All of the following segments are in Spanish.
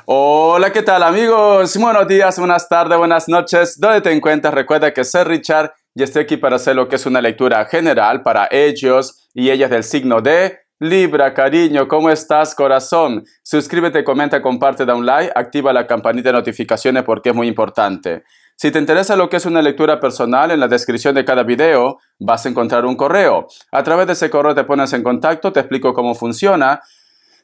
Hola, ¿qué tal amigos? Buenos días, buenas tardes, buenas noches. ¿Dónde te encuentras? Recuerda que soy Richard y estoy aquí para hacer lo que es una lectura general para ellos y ellas del signo de Libra. Cariño, ¿cómo estás, corazón? Suscríbete, comenta, comparte, da un like, activa la campanita de notificaciones porque es muy importante. Si te interesa lo que es una lectura personal, en la descripción de cada video vas a encontrar un correo. A través de ese correo te pones en contacto, te explico cómo funciona.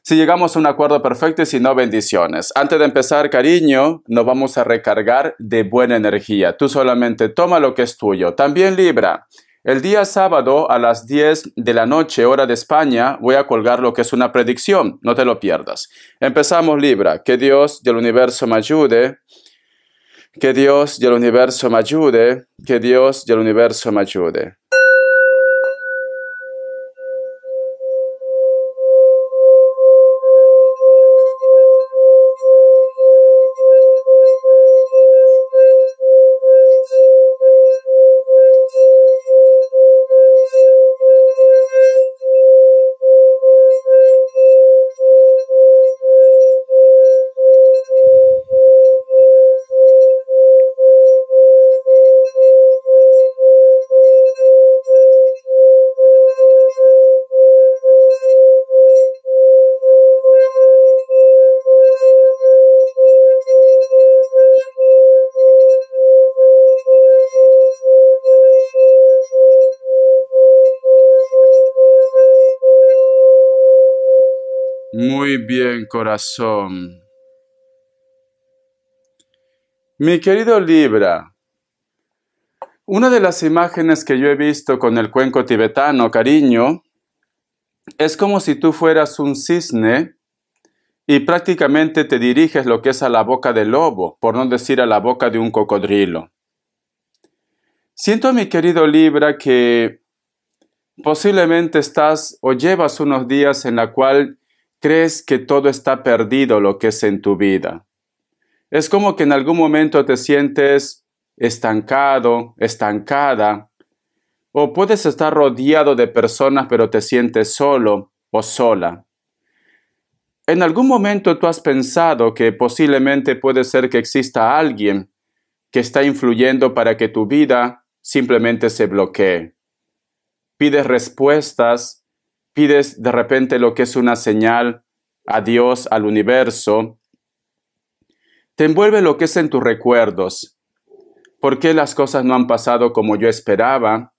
Si llegamos a un acuerdo perfecto y si no, bendiciones. Antes de empezar, cariño, nos vamos a recargar de buena energía. Tú solamente toma lo que es tuyo. También Libra, el día sábado a las 10 de la noche, hora de España, voy a colgar lo que es una predicción. No te lo pierdas. Empezamos, Libra. Que Dios del universo me ayude. Que Dios del universo me ayude. Que Dios del universo me ayude. Muy bien, corazón. Mi querido Libra, una de las imágenes que yo he visto con el cuenco tibetano, cariño, es como si tú fueras un cisne y prácticamente te diriges lo que es a la boca del lobo, por no decir a la boca de un cocodrilo. Siento, mi querido Libra, que posiblemente estás o llevas unos días en la cual crees que todo está perdido lo que es en tu vida. Es como que en algún momento te sientes estancado, estancada, o puedes estar rodeado de personas pero te sientes solo o sola. En algún momento tú has pensado que posiblemente puede ser que exista alguien que está influyendo para que tu vida simplemente se bloquee. Pides respuestas, pides de repente lo que es una señal a Dios, al universo. Te envuelve lo que es en tus recuerdos. ¿Por qué las cosas no han pasado como yo esperaba?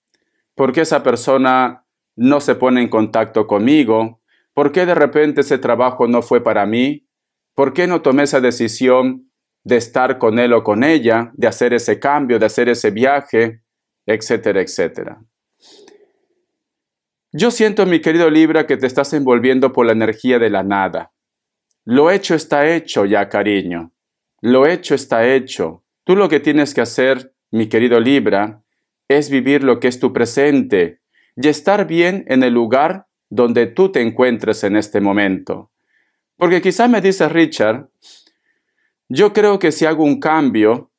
¿Por qué esa persona no se pone en contacto conmigo? ¿Por qué de repente ese trabajo no fue para mí? ¿Por qué no tomé esa decisión de estar con él o con ella, de hacer ese cambio, de hacer ese viaje, etcétera, etcétera? Yo siento, mi querido Libra, que te estás envolviendo por la energía de la nada. Lo hecho está hecho ya, cariño. Lo hecho está hecho. Tú lo que tienes que hacer, mi querido Libra, es vivir lo que es tu presente y estar bien en el lugar donde tú te encuentres en este momento. Porque quizás me dices, Richard, yo creo que si hago un cambio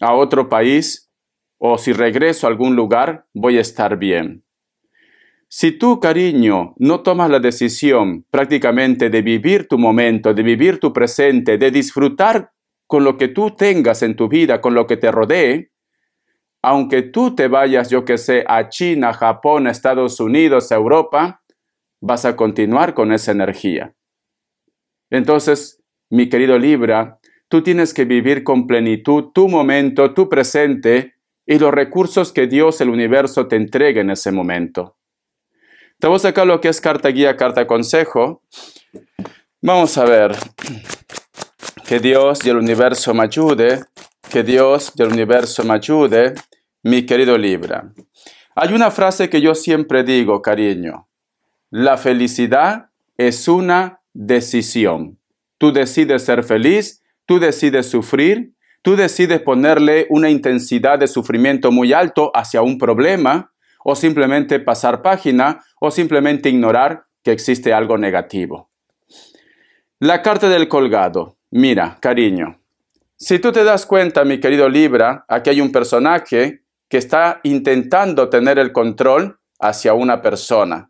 a otro país o si regreso a algún lugar, voy a estar bien. Si tú, cariño, no tomas la decisión prácticamente de vivir tu momento, de vivir tu presente, de disfrutar con lo que tú tengas en tu vida, con lo que te rodee, aunque tú te vayas, yo que sé, a China, Japón, Estados Unidos, Europa, vas a continuar con esa energía. Entonces, mi querido Libra, tú tienes que vivir con plenitud tu momento, tu presente y los recursos que Dios, el universo, te entregue en ese momento. Te voy a sacar lo que es carta guía, carta consejo. Vamos a ver. Que Dios y el universo me ayude. Que Dios y el universo me ayude, mi querido Libra. Hay una frase que yo siempre digo, cariño. La felicidad es una decisión. Tú decides ser feliz, tú decides sufrir, tú decides ponerle una intensidad de sufrimiento muy alto hacia un problema, o simplemente pasar página, o simplemente ignorar que existe algo negativo. La carta del colgado. Mira, cariño, si tú te das cuenta, mi querido Libra, aquí hay un personaje que está intentando tener el control hacia una persona.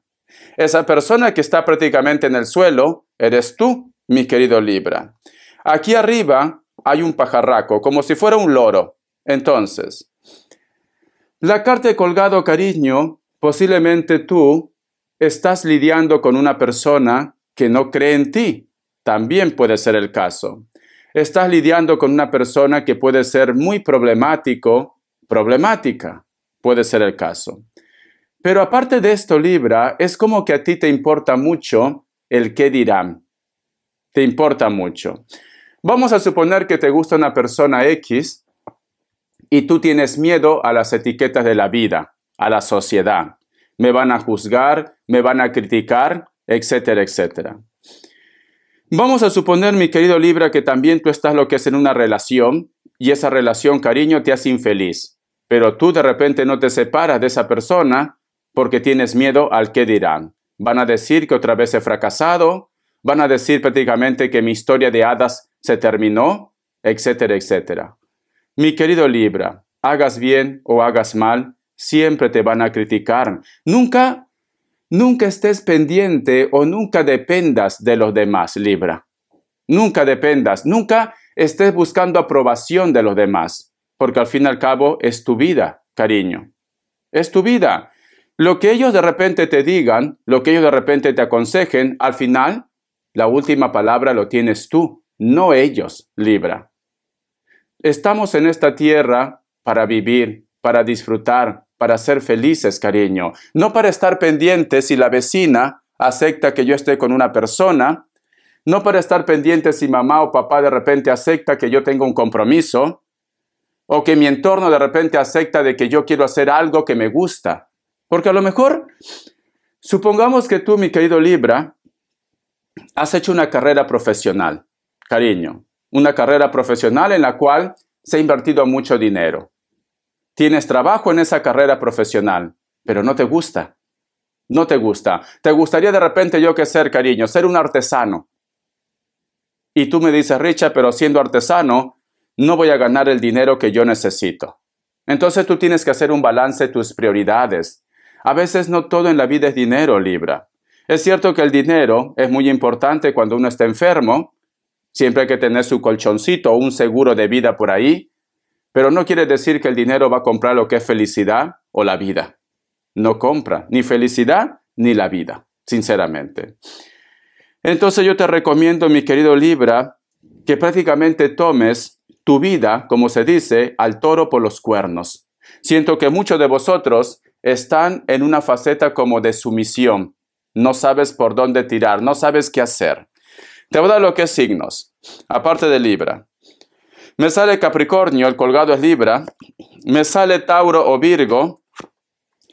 Esa persona que está prácticamente en el suelo, eres tú, mi querido Libra. Aquí arriba hay un pajarraco, como si fuera un loro. Entonces, la carta de colgado, cariño, posiblemente tú estás lidiando con una persona que no cree en ti. También puede ser el caso. Estás lidiando con una persona que puede ser muy problemática. Puede ser el caso. Pero aparte de esto, Libra, es como que a ti te importa mucho el qué dirán. Te importa mucho. Vamos a suponer que te gusta una persona X y tú tienes miedo a las etiquetas de la vida, a la sociedad. Me van a juzgar, me van a criticar, etcétera, etcétera. Vamos a suponer, mi querido Libra, que también tú estás lo que es en una relación y esa relación, cariño, te hace infeliz. Pero tú de repente no te separas de esa persona porque tienes miedo al qué dirán. Van a decir que otra vez he fracasado, van a decir prácticamente que mi historia de hadas se terminó, etcétera, etcétera. Mi querido Libra, hagas bien o hagas mal, siempre te van a criticar. Nunca estés pendiente o nunca dependas de los demás, Libra. Nunca dependas, nunca estés buscando aprobación de los demás, porque al fin y al cabo es tu vida, cariño. Es tu vida. Lo que ellos de repente te digan, lo que ellos de repente te aconsejen, al final, la última palabra lo tienes tú, no ellos, Libra. Estamos en esta tierra para vivir, para disfrutar, para ser felices, cariño. No para estar pendientes si la vecina acepta que yo esté con una persona. No para estar pendientes si mamá o papá de repente acepta que yo tenga un compromiso. O que mi entorno de repente acepta de que yo quiero hacer algo que me gusta. Porque a lo mejor, supongamos que tú, mi querido Libra, has hecho una carrera profesional, cariño. Una carrera profesional en la cual se ha invertido mucho dinero. Tienes trabajo en esa carrera profesional, pero no te gusta. No te gusta. Te gustaría de repente, yo qué ser, cariño, ser un artesano. Y tú me dices, Richard, pero siendo artesano, no voy a ganar el dinero que yo necesito. Entonces tú tienes que hacer un balance de tus prioridades. A veces no todo en la vida es dinero, Libra. Es cierto que el dinero es muy importante cuando uno está enfermo. Siempre hay que tener su colchoncito o un seguro de vida por ahí. Pero no quiere decir que el dinero va a comprar lo que es felicidad o la vida. No compra ni felicidad ni la vida, sinceramente. Entonces yo te recomiendo, mi querido Libra, que prácticamente tomes tu vida, como se dice, al toro por los cuernos. Siento que muchos de vosotros están en una faceta como de sumisión. No sabes por dónde tirar, no sabes qué hacer. Te voy a dar lo que es signos, aparte de Libra. Me sale Capricornio, el colgado es Libra. Me sale Tauro o Virgo.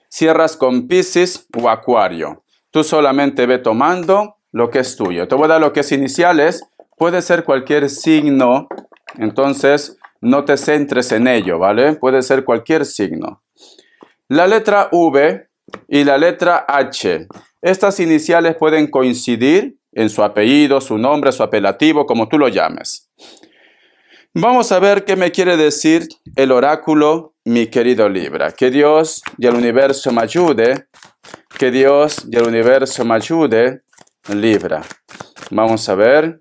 Cierras con Piscis o Acuario. Tú solamente ve tomando lo que es tuyo. Te voy a dar lo que es iniciales. Puede ser cualquier signo. Entonces, no te centres en ello, ¿vale? Puede ser cualquier signo. La letra V y la letra H. Estas iniciales pueden coincidir en su apellido, su nombre, su apelativo, como tú lo llames. Vamos a ver qué me quiere decir el oráculo, mi querido Libra. Que Dios y el universo me ayude. Que Dios y el universo me ayude, Libra. Vamos a ver.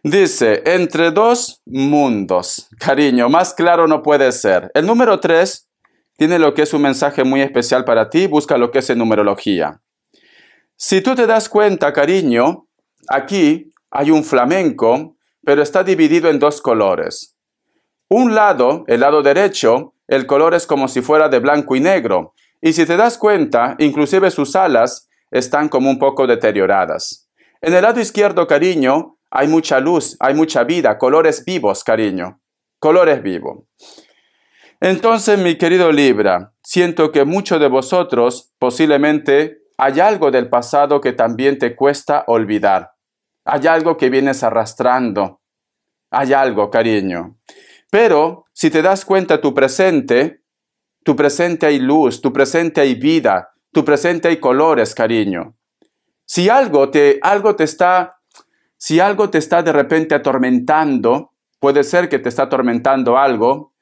Dice, entre dos mundos. Cariño, más claro no puede ser. El número 3 tiene lo que es un mensaje muy especial para ti. Busca lo que es en numerología. Si tú te das cuenta, cariño, aquí hay un flamenco, pero está dividido en dos colores. Un lado, el lado derecho, el color es como si fuera de blanco y negro. Y si te das cuenta, inclusive sus alas están como un poco deterioradas. En el lado izquierdo, cariño, hay mucha luz, hay mucha vida, colores vivos, cariño. Colores vivos. Entonces, mi querido Libra, siento que muchos de vosotros posiblemente hay algo del pasado que también te cuesta olvidar. Hay algo que vienes arrastrando. Hay algo, cariño. Pero si te das cuenta tu presente hay luz, tu presente hay vida, tu presente hay colores, cariño. Si algo te está de repente atormentando, puede ser que te está atormentando algo,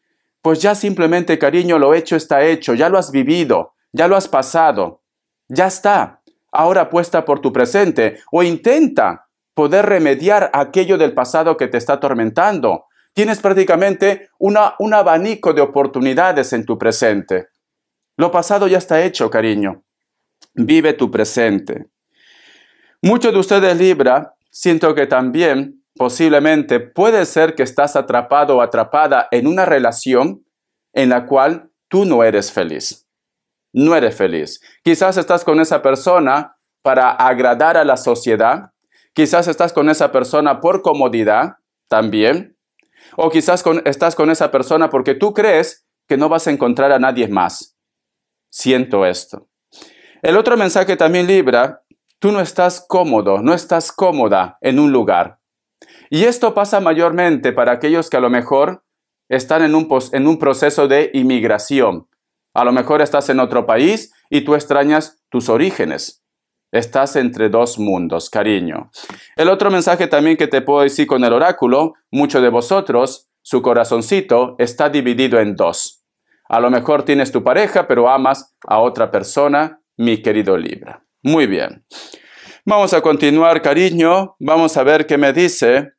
pues ya simplemente, cariño, lo hecho está hecho, ya lo has vivido, ya lo has pasado, ya está. Ahora apuesta por tu presente o intenta poder remediar aquello del pasado que te está atormentando. Tienes prácticamente un abanico de oportunidades en tu presente. Lo pasado ya está hecho, cariño. Vive tu presente. Muchos de ustedes, Libra, siento que también, posiblemente, puede ser que estás atrapado o atrapada en una relación en la cual tú no eres feliz. No eres feliz. Quizás estás con esa persona para agradar a la sociedad. Quizás estás con esa persona por comodidad también. O quizás estás con esa persona porque tú crees que no vas a encontrar a nadie más. Siento esto. El otro mensaje también, Libra, tú no estás cómodo, no estás cómoda en un lugar. Y esto pasa mayormente para aquellos que a lo mejor están en un proceso de inmigración. A lo mejor estás en otro país y tú extrañas tus orígenes. Estás entre dos mundos, cariño. El otro mensaje también que te puedo decir con el oráculo, muchos de vosotros, su corazoncito está dividido en dos. A lo mejor tienes tu pareja, pero amas a otra persona, mi querido Libra. Muy bien. Vamos a continuar, cariño. Vamos a ver qué me dice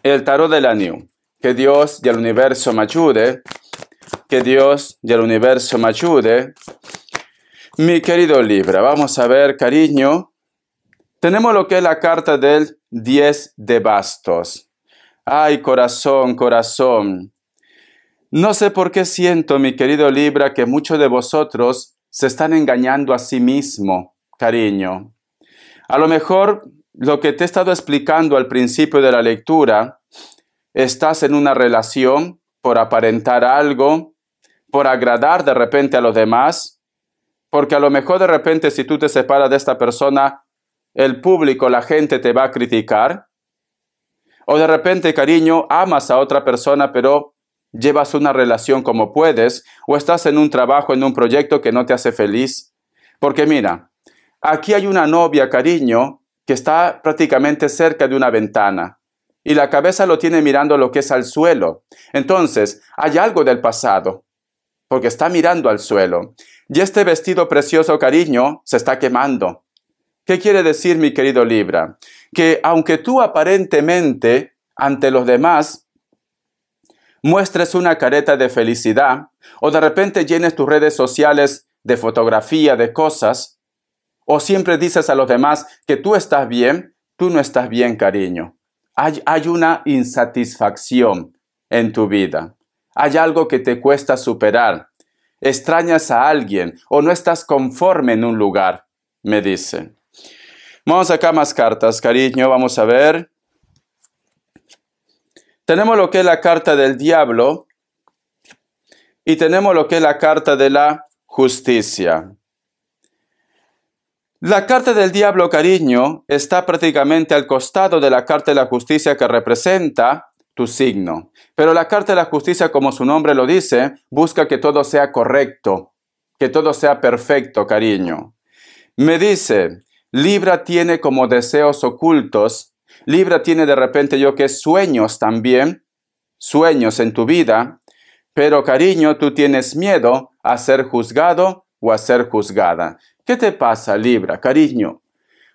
el tarot de la New. Que Dios y el universo me ayude. Que Dios y el universo me ayude. Mi querido Libra, vamos a ver, cariño. Tenemos lo que es la carta del 10 de bastos. Ay, corazón, corazón. No sé por qué siento, mi querido Libra, que muchos de vosotros se están engañando a sí mismo, cariño. A lo mejor lo que te he estado explicando al principio de la lectura, estás en una relación por aparentar algo, por agradar de repente a los demás, porque a lo mejor de repente si tú te separas de esta persona, el público, la gente te va a criticar. O de repente, cariño, amas a otra persona, pero llevas una relación como puedes, o estás en un trabajo, en un proyecto que no te hace feliz. Porque mira, aquí hay una novia, cariño, que está prácticamente cerca de una ventana y la cabeza lo tiene mirando lo que es al suelo. Entonces, hay algo del pasado, porque está mirando al suelo. Y este vestido precioso, cariño, se está quemando. ¿Qué quiere decir, mi querido Libra? Que aunque tú aparentemente, ante los demás, muestres una careta de felicidad, o de repente llenes tus redes sociales de fotografía, de cosas, o siempre dices a los demás que tú estás bien, tú no estás bien, cariño. Hay una insatisfacción en tu vida. Hay algo que te cuesta superar. Extrañas a alguien o no estás conforme en un lugar, me dice. Vamos acá más cartas, cariño. Vamos a ver. Tenemos lo que es la carta del diablo y tenemos lo que es la carta de la justicia. La carta del diablo, cariño, está prácticamente al costado de la carta de la justicia que representa tu signo. Pero la carta de la justicia, como su nombre lo dice, busca que todo sea correcto, que todo sea perfecto, cariño. Me dice, Libra tiene como deseos ocultos, Libra tiene de repente sueños también, sueños en tu vida, pero cariño, tú tienes miedo a ser juzgado o a ser juzgada. ¿Qué te pasa, Libra, cariño?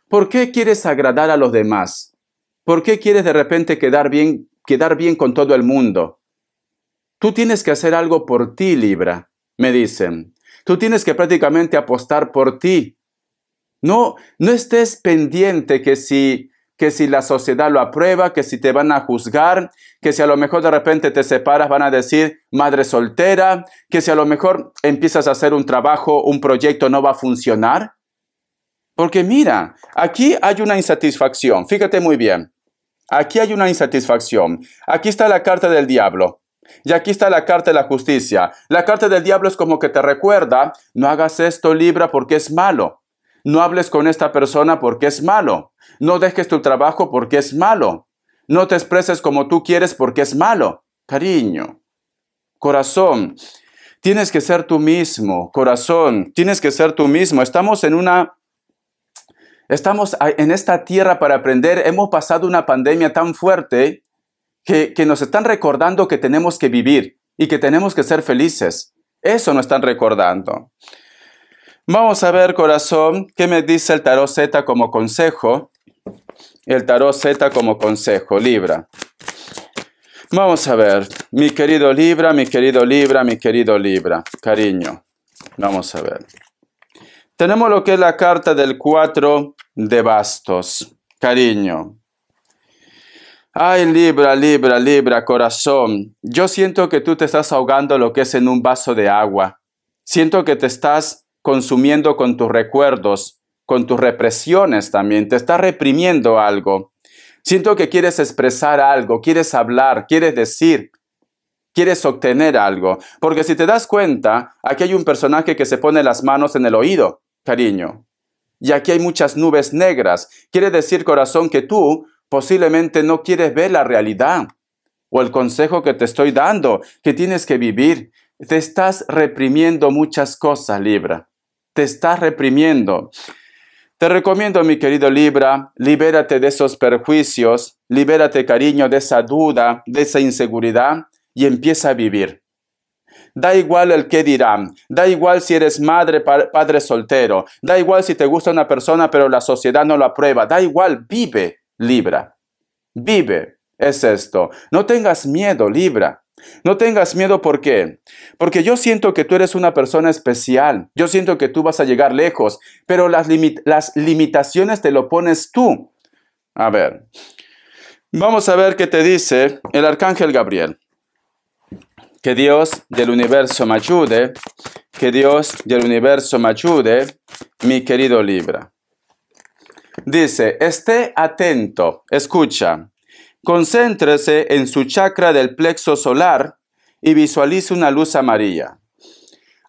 ¿Por qué quieres agradar a los demás? ¿Por qué quieres de repente quedar bien con todo el mundo? Tú tienes que hacer algo por ti, Libra, me dicen. Tú tienes que prácticamente apostar por ti. No estés pendiente que si la sociedad lo aprueba, que si te van a juzgar, que si a lo mejor de repente te separas van a decir madre soltera, que si a lo mejor empiezas a hacer un trabajo, un proyecto no va a funcionar. Porque mira, aquí hay una insatisfacción, fíjate muy bien. Aquí hay una insatisfacción. Aquí está la carta del diablo. Y aquí está la carta de la justicia. La carta del diablo es como que te recuerda, no hagas esto, Libra, porque es malo. No hables con esta persona porque es malo. No dejes tu trabajo porque es malo. No te expreses como tú quieres porque es malo. Cariño, corazón, tienes que ser tú mismo. Corazón, tienes que ser tú mismo. Estamos en esta tierra para aprender. Hemos pasado una pandemia tan fuerte que nos están recordando que tenemos que vivir y que tenemos que ser felices. Eso nos están recordando. Vamos a ver, corazón, qué me dice el tarot Z como consejo. el tarot Z como consejo, Libra. Vamos a ver, mi querido Libra, mi querido Libra, mi querido Libra, cariño. Vamos a ver. Tenemos lo que es la carta del 4 de bastos, cariño. Ay, Libra, Libra, Libra, corazón. Yo siento que tú te estás ahogando lo que es en un vaso de agua. Siento que te estás consumiendo con tus recuerdos, con tus represiones también. Te estás reprimiendo algo. Siento que quieres expresar algo, quieres hablar, quieres decir, quieres obtener algo. Porque si te das cuenta, aquí hay un personaje que se pone las manos en el oído, cariño. Y aquí hay muchas nubes negras. Quiere decir, corazón, que tú posiblemente no quieres ver la realidad o el consejo que te estoy dando, que tienes que vivir. Te estás reprimiendo muchas cosas, Libra. Te estás reprimiendo. Te recomiendo, mi querido Libra, libérate de esos perjuicios, libérate, cariño, de esa duda, de esa inseguridad y empieza a vivir. Da igual el qué dirán, da igual si eres madre, padre soltero, da igual si te gusta una persona pero la sociedad no lo aprueba, da igual, vive, Libra. Vive, es esto. No tengas miedo, Libra. No tengas miedo, ¿por qué? Porque yo siento que tú eres una persona especial. Yo siento que tú vas a llegar lejos, pero las limitaciones te lo pones tú. A ver, vamos a ver qué te dice el arcángel Gabriel. Que Dios del universo me ayude, que Dios del universo me ayude, mi querido Libra. Dice, esté atento, escucha. Concéntrese en su chakra del plexo solar y visualice una luz amarilla.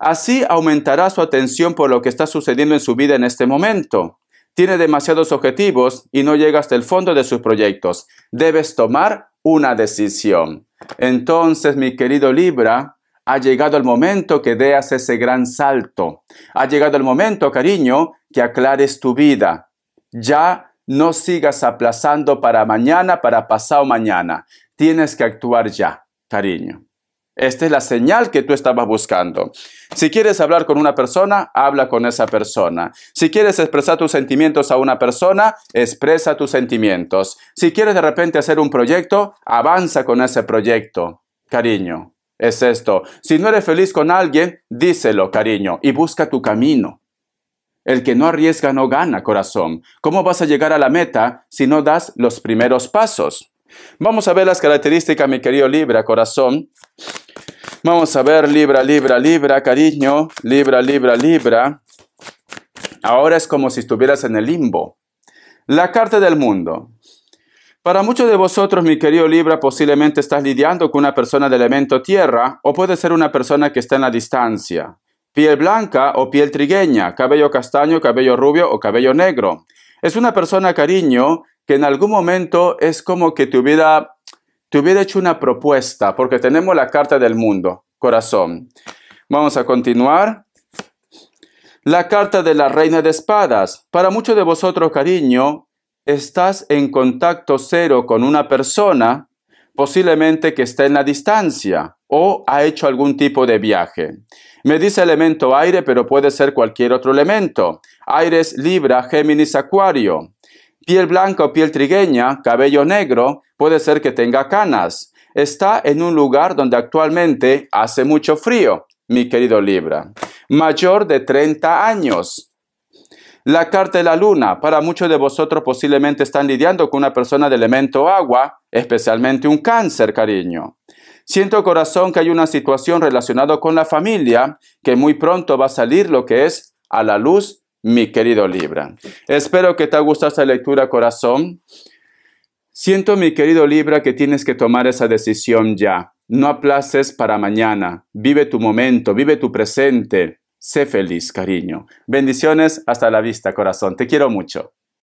Así aumentará su atención por lo que está sucediendo en su vida en este momento. Tiene demasiados objetivos y no llega hasta el fondo de sus proyectos. Debes tomar una decisión. Entonces, mi querido Libra, ha llegado el momento que deas ese gran salto. Ha llegado el momento, cariño, que aclares tu vida. Ya no sigas aplazando para mañana, para pasado mañana. Tienes que actuar ya, cariño. Esta es la señal que tú estabas buscando. Si quieres hablar con una persona, habla con esa persona. Si quieres expresar tus sentimientos a una persona, expresa tus sentimientos. Si quieres de repente hacer un proyecto, avanza con ese proyecto, cariño. Es esto. Si no eres feliz con alguien, díselo, cariño, y busca tu camino. El que no arriesga no gana, corazón. ¿Cómo vas a llegar a la meta si no das los primeros pasos? Vamos a ver las características, mi querido Libra, corazón. Vamos a ver, Libra, Libra, Libra, cariño. Libra, Libra, Libra. Ahora es como si estuvieras en el limbo. La carta del mundo. Para muchos de vosotros, mi querido Libra, posiblemente estás lidiando con una persona de elemento tierra o puede ser una persona que está en la distancia. Piel blanca o piel trigueña, cabello castaño, cabello rubio o cabello negro. Es una persona, cariño, que en algún momento es como que te hubiera hecho una propuesta, porque tenemos la carta del mundo, corazón. Vamos a continuar. La carta de la reina de espadas. Para muchos de vosotros, cariño, estás en contacto cero con una persona, posiblemente que está en la distancia o ha hecho algún tipo de viaje. Me dice elemento aire, pero puede ser cualquier otro elemento. Aires, Libra, Géminis, Acuario. Piel blanca o piel trigueña, cabello negro, puede ser que tenga canas. Está en un lugar donde actualmente hace mucho frío, mi querido Libra. Mayor de 30 años. La carta de la luna. Para muchos de vosotros posiblemente están lidiando con una persona de elemento agua, especialmente un cáncer, cariño. Siento, corazón, que hay una situación relacionada con la familia que muy pronto va a salir lo que es a la luz, mi querido Libra. Espero que te haya gustado esta lectura, corazón. Siento, mi querido Libra, que tienes que tomar esa decisión ya. No aplaces para mañana. Vive tu momento, vive tu presente. Sé feliz, cariño. Bendiciones, hasta la vista, corazón. Te quiero mucho.